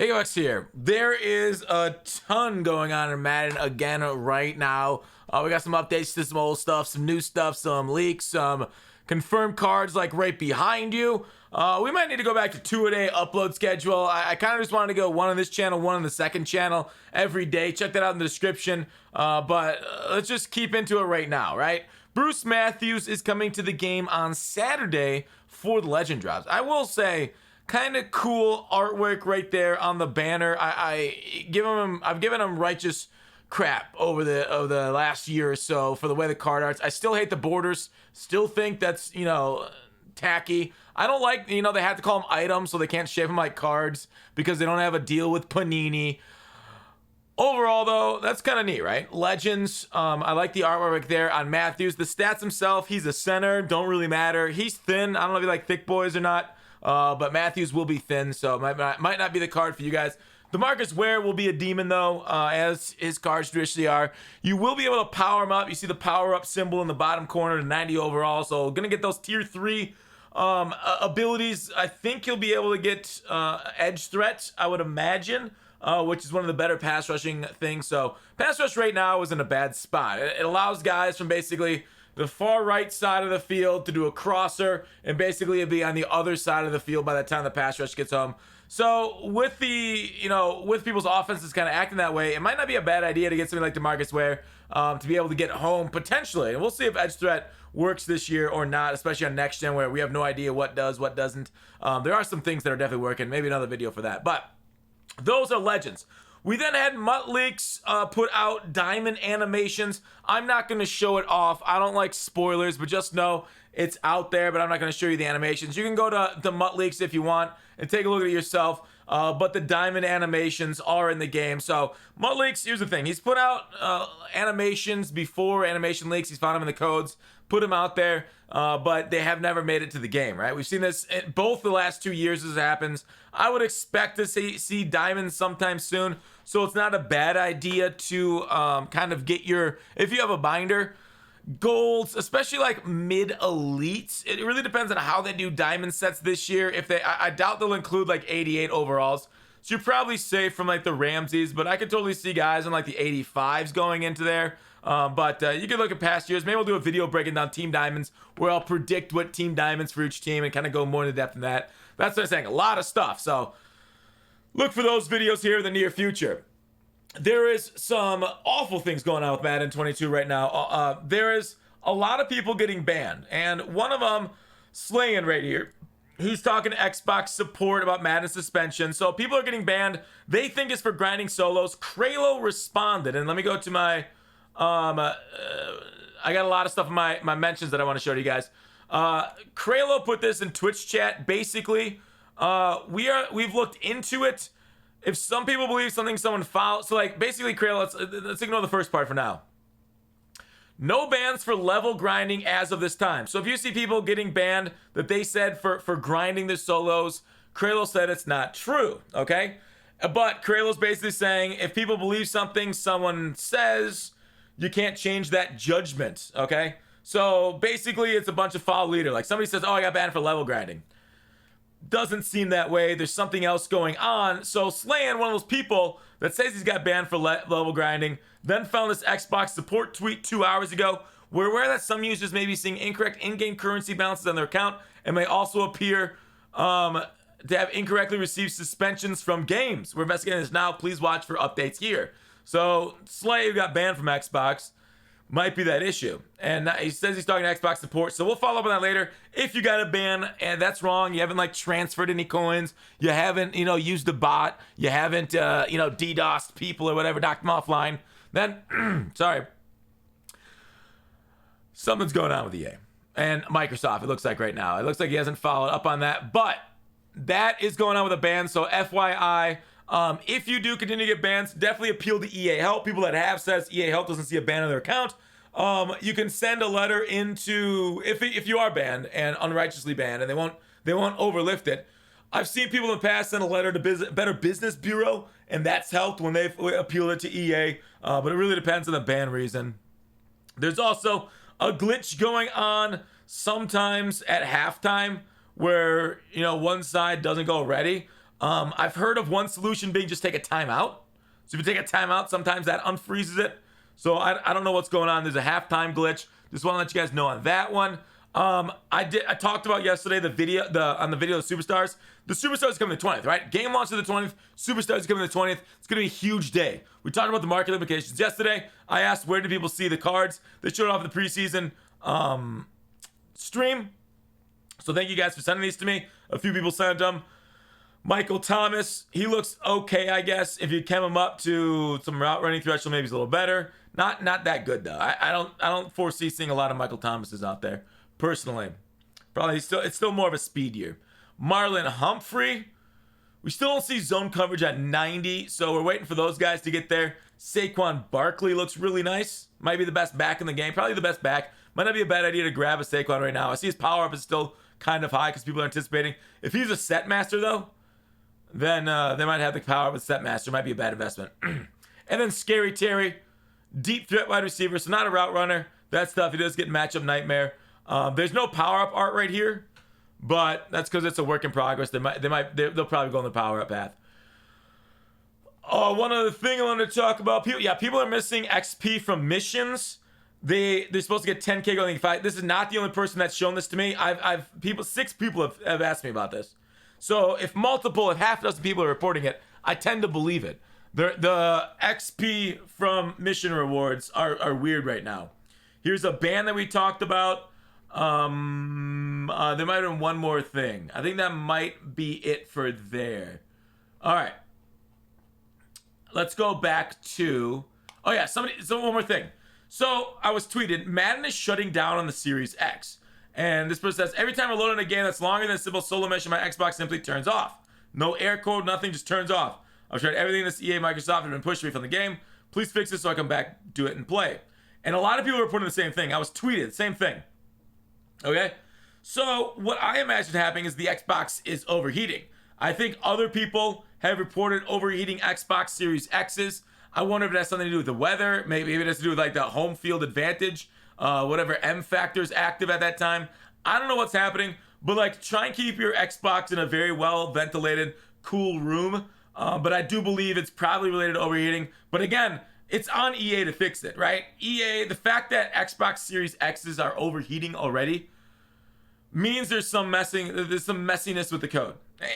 Hey, Alex here. There is a ton going on in Madden again right now. We got some updates to some old stuff, some new stuff, some leaks, some confirmed cards like right behind you. We might need to go back to 2-a-day upload schedule. I kind of just wanted to go one on this channel, one on the second channel every day. Check that out in the description. But let's just keep into it right now, right? Bruce Matthews is coming to the game on Saturday for the Legend Drops. I will say, kind of cool artwork right there on the banner. I've given him righteous crap over the last year or so for the way the card arts. I still hate the borders. Still think that's, tacky. I don't like, they have to call them items so they can't shape them like cards because they don't have a deal with Panini. Overall, though, that's kind of neat, right? Legends. I like the artwork there on Matthews. The stats himself, he's a center. Don't really matter. He's thin. I don't know if you like thick boys or not. But Matthews will be thin, so it might not be the card for you guys. DeMarcus Ware will be a demon, though, as his cards traditionally are. You will be able to power him up. You see the power-up symbol in the bottom corner to 90 overall, so going to get those Tier 3 abilities. I think he'll be able to get edge threat, I would imagine, which is one of the better pass rushing things. So pass rush right now is in a bad spot. It allows guys from basically the far right side of the field to do a crosser, and basically it'd be on the other side of the field by the time the pass rush gets home. So with with people's offenses kind of acting that way, it might not be a bad idea to get something like DeMarcus Ware to be able to get home potentially. And we'll see if edge threat works this year or not, especially on next gen where we have no idea what does, what doesn't. There are some things that are definitely working. Maybe another video for that. But those are legends. We then had Mutt Leaks put out diamond animations. I'm not going to show it off. I don't like spoilers, but just know it's out there, but I'm not going to show you the animations. You can go to the Mutt Leaks if you want and take a look at it yourself, but the diamond animations are in the game. So Mutt Leaks, here's the thing. He's put out animations before animation leaks. He's found them in the codes, put them out there, but they have never made it to the game, right? We've seen this in both the last 2 years as it happens. I would expect to see diamonds sometime soon, so it's not a bad idea to kind of get if you have a binder, golds, especially like mid elites. It really depends on how they do diamond sets this year. I doubt they'll include like 88 overalls. So you're probably safe from like the Ramses, but I could totally see guys in like the 85s going into there. But you can look at past years. Maybe we'll do a video breaking down team diamonds where I'll predict what team diamonds for each team and kind of go more into depth than that. That's what I'm saying. A lot of stuff. So look for those videos here in the near future. There is some awful things going on with Madden 22 right now. There is a lot of people getting banned, and one of them, Slaying right here, he's talking to Xbox support about Madden suspension. So people are getting banned. They think it's for grinding solos. Kralo responded, and let me go to my I got a lot of stuff in my mentions that I want to show to you guys. Kralo put this in Twitch chat. Basically, we've looked into it. If some people believe someone fouled, so like basically Kralo, let's ignore the first part for now. No bans for level grinding as of this time. So if you see people getting banned that they said for grinding their solos, Kralo said it's not true, okay? But Kralo's basically saying if people believe something someone says, you can't change that judgment, okay? So basically it's a bunch of foul leader. Like somebody says, oh, I got banned for level grinding. Doesn't seem that way. There's something else going on. So Slayan, one of those people that says he's got banned for level grinding, then found this Xbox support tweet 2 hours ago. We're aware that some users may be seeing incorrect in-game currency balances on their account and may also appear to have incorrectly received suspensions from games. We're investigating this now. Please watch for updates here. So Slay, who got banned from Xbox, might be that issue. And he says he's talking to Xbox support. So we'll follow up on that later. If you got a ban and that's wrong, you haven't like transferred any coins, you haven't, used a bot, you haven't, DDoSed people or whatever, knocked them offline, then, sorry, something's going on with EA and Microsoft, it looks like right now. It looks like he hasn't followed up on that, but that is going on with a ban. So FYI, if you do continue to get bans, definitely appeal to EA Help. People that have says EA Help doesn't see a ban on their account. You can send a letter into if you are banned and unrighteously banned, and they won't overlift it. I've seen people in the past send a letter to Better Business Bureau, and that's helped when they've appealed it to EA. But it really depends on the ban reason. There's also a glitch going on sometimes at halftime where one side doesn't go ready. I've heard of one solution being just take a timeout. So if you take a timeout, sometimes that unfreezes it. So I don't know what's going on. There's a halftime glitch. Just want to let you guys know on that one. I talked about yesterday on the video of the Superstars. The Superstars coming the 20th, right? Game launch of the 20th. Superstars coming the 20th. It's gonna be a huge day. We talked about the market implications yesterday. I asked where do people see the cards. They showed it off in the preseason stream. So thank you guys for sending these to me. A few people sent them. Michael Thomas, he looks okay, I guess. If you chem him up to some route running threshold, maybe he's a little better. Not that good though. I don't foresee seeing a lot of Michael Thomases out there personally. Probably it's still more of a speed year. Marlon Humphrey, we still don't see zone coverage at 90, so we're waiting for those guys to get there. Saquon Barkley looks really nice. Might be the best back in the game. Probably the best back. Might not be a bad idea to grab a Saquon right now. I see his power up is still kind of high because people are anticipating. If he's a set master though, then they might have the power of a set master. Might be a bad investment. And then Scary Terry, deep threat wide receiver, so not a route runner. That stuff, he does get matchup nightmare. There's no power up art right here, but that's because it's a work in progress. They'll probably go on the power up path. One other thing I wanted to talk about. People are missing XP from missions. They're supposed to get 10K going. This is not the only person that's shown this to me. Six people have asked me about this. So if half a dozen people are reporting it, I tend to believe it. The XP from mission rewards are weird right now. Here's a ban that we talked about. There might have been one more thing. I think that might be it for there. All right. Let's go back to... Oh yeah, one more thing. So I was tweeted, Madden is shutting down on the Series X. And this person says, every time I load in a game that's longer than a simple solo mission, my Xbox simply turns off. No air code, nothing, just turns off. I've tried everything this EA Microsoft has been pushing me from the game. Please fix this so I come back, do it, and play. And a lot of people are reporting the same thing. I was tweeted, same thing. Okay? So what I imagine happening is the Xbox is overheating. I think other people have reported overheating Xbox Series X's. I wonder if it has something to do with the weather. Maybe it has to do with like the home field advantage. Whatever M factor is active at that time. I don't know what's happening, but like try and keep your Xbox in a very well ventilated, cool room. But I do believe it's probably related to overheating. But again, it's on EA to fix it, right? EA, the fact that Xbox Series X's are overheating already means there's some messiness with the code.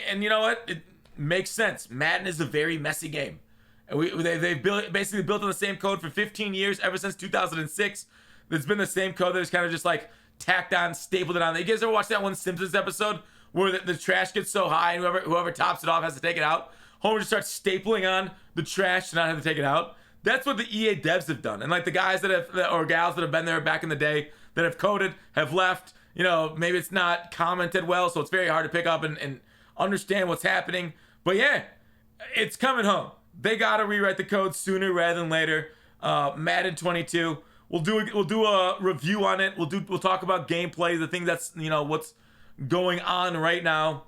And you know what? It makes sense. Madden is a very messy game. And they've basically built on the same code for 15 years, ever since 2006. It's been the same code that is kind of just like tacked on, stapled it on. You guys ever watch that one Simpsons episode where the trash gets so high and whoever tops it off has to take it out? Homer just starts stapling on the trash to not have to take it out. That's what the EA devs have done. And like the guys or gals that have been there back in the day that have coded, have left. You know, maybe it's not commented well, so it's very hard to pick up and understand what's happening. But yeah, it's coming home. They gotta rewrite the code sooner rather than later. Madden 22. We'll do a review on it. We'll talk about gameplay, the thing that's, you know, what's going on right now,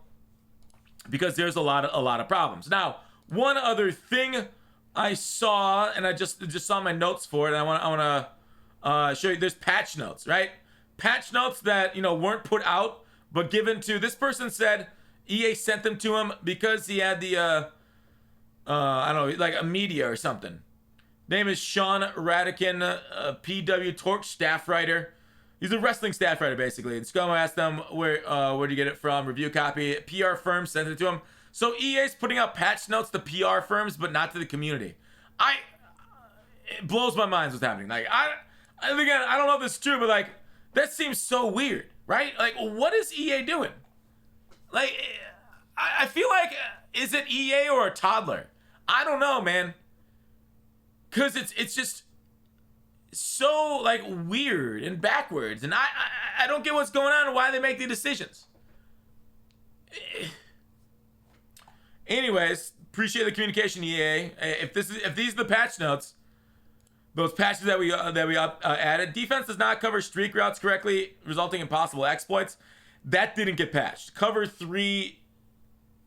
because there's a lot of problems. Now, one other thing I saw, and I just saw my notes for it, and I want to show you. There's patch notes, right? Patch notes that, you know, weren't put out but given to this person. Said EA sent them to him because he had the I don't know, like a media or something. Name is Sean Radican, PW Torch staff writer. He's a wrestling staff writer, basically. And Scum asked them where do you get it from? Review copy. PR firm sent it to him. So EA's putting out patch notes to PR firms, but not to the community. It blows my mind what's happening. Like again, I don't know if it's true, but like that seems so weird, right? Like, what is EA doing? Like, I feel like, is it EA or a toddler? I don't know, man. Cause it's just so like weird and backwards, and I don't get what's going on and why they make the decisions. Anyways, appreciate the communication, EA. If these are the patch notes, those patches that we added, defense does not cover streak routes correctly, resulting in possible exploits. That didn't get patched. Cover 3,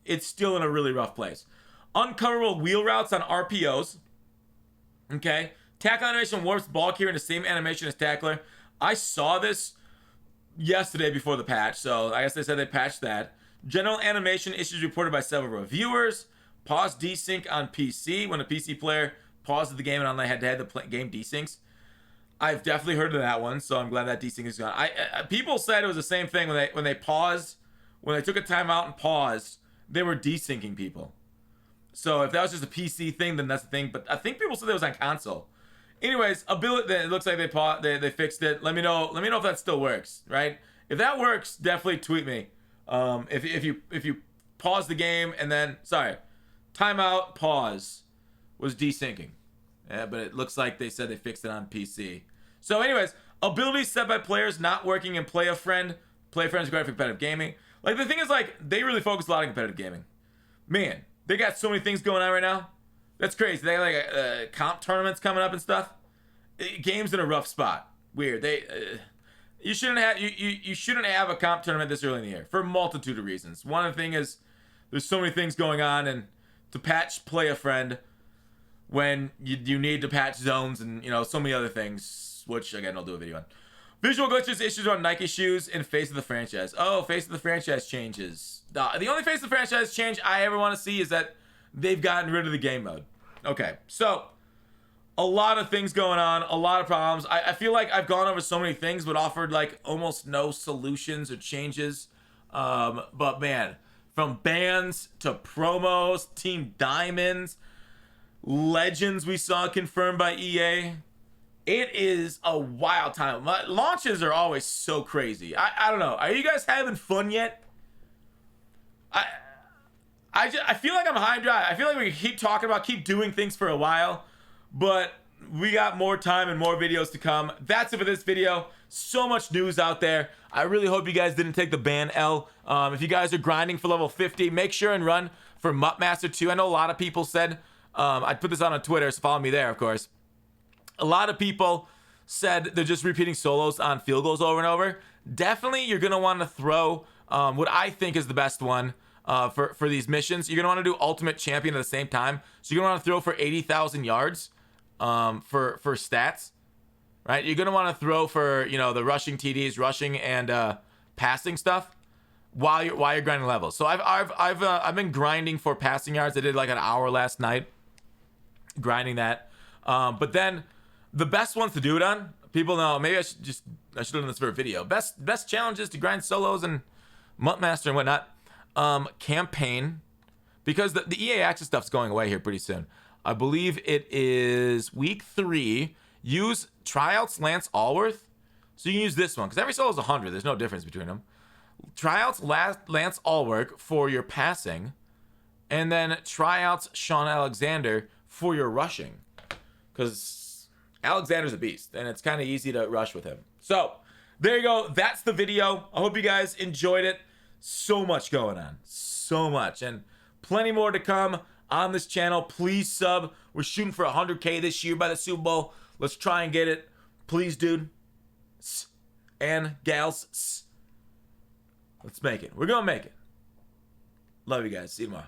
it's still in a really rough place. Uncoverable wheel routes on RPOs. Okay, tackle animation warps ball carrier in the same animation as tackler. I saw this yesterday before the patch, so I guess they said they patched that. General animation issues reported by several reviewers. Pause desync on PC. When a PC player pauses the game and online head-to-head, the game desyncs. I've definitely heard of that one, so I'm glad that desync is gone. People said it was the same thing when they paused, when they took a timeout and paused, they were desyncing people. So if that was just a PC thing, then that's the thing. But I think people said it was on console. Anyways, ability. It looks like they fixed it. Let me know if that still works, right? If that works, definitely tweet me. If you pause the game and then timeout, pause was desyncing. Yeah, but it looks like they said they fixed it on PC. So anyways, abilities set by players not working in Play a Friend. Play a Friend is great for competitive gaming. Like, the thing is, like, they really focus a lot on competitive gaming. Man, they got so many things going on right now. That's crazy. They got like comp tournaments coming up and stuff. Game's in a rough spot. Weird. You shouldn't have a comp tournament this early in the year for a multitude of reasons. One of the things is there's so many things going on, and to patch Play a Friend when you need to patch zones and so many other things, which again I'll do a video on. Visual glitches issues on Nike shoes in Face of the Franchise. Oh, Face of the Franchise changes. The only Face of the Franchise change I ever want to see is that they've gotten rid of the game mode. Okay, so a lot of things going on, a lot of problems. I feel like I've gone over so many things but offered like almost no solutions or changes. But man, from bans to promos, Team Diamonds, Legends we saw confirmed by EA. It is a wild time. Launches are always so crazy. I don't know. Are you guys having fun yet? I feel like I'm high and dry. I feel like we keep doing things for a while, but we got more time and more videos to come. That's it for this video. So much news out there. I really hope you guys didn't take the ban L. If you guys are grinding for level 50, make sure and run for Mutt Master 2. I know a lot of people said, I put this on Twitter, so follow me there, of course. A lot of people said they're just repeating solos on field goals over and over. Definitely, you're going to want to throw what I think is the best one for these missions. You're going to want to do Ultimate Champion at the same time. So you're going to want to throw for 80,000 yards for stats, right? You're going to want to throw for, the rushing TDs, rushing and passing stuff while you're grinding levels. So I've been grinding for passing yards. I did like an hour last night grinding that. But then the best ones to do it on, people know, maybe I should have done this for a video. Best challenges to grind solos and Mutt Master and whatnot. Campaign, because the EA Access stuff's going away here pretty soon. I believe it is week 3. Use Tryouts Lance Allworth. So you can use this one, because every solo is 100. There's no difference between them. Tryouts Lance Allworth for your passing, and then Tryouts Sean Alexander for your rushing. Because Alexander's a beast, and it's kind of easy to rush with him. So, there you go. That's the video. I hope you guys enjoyed it. So much going on. So much. And plenty more to come on this channel. Please sub. We're shooting for 100K this year by the Super Bowl. Let's try and get it. Please, dude. And gals. Let's make it. We're going to make it. Love you guys. See you tomorrow.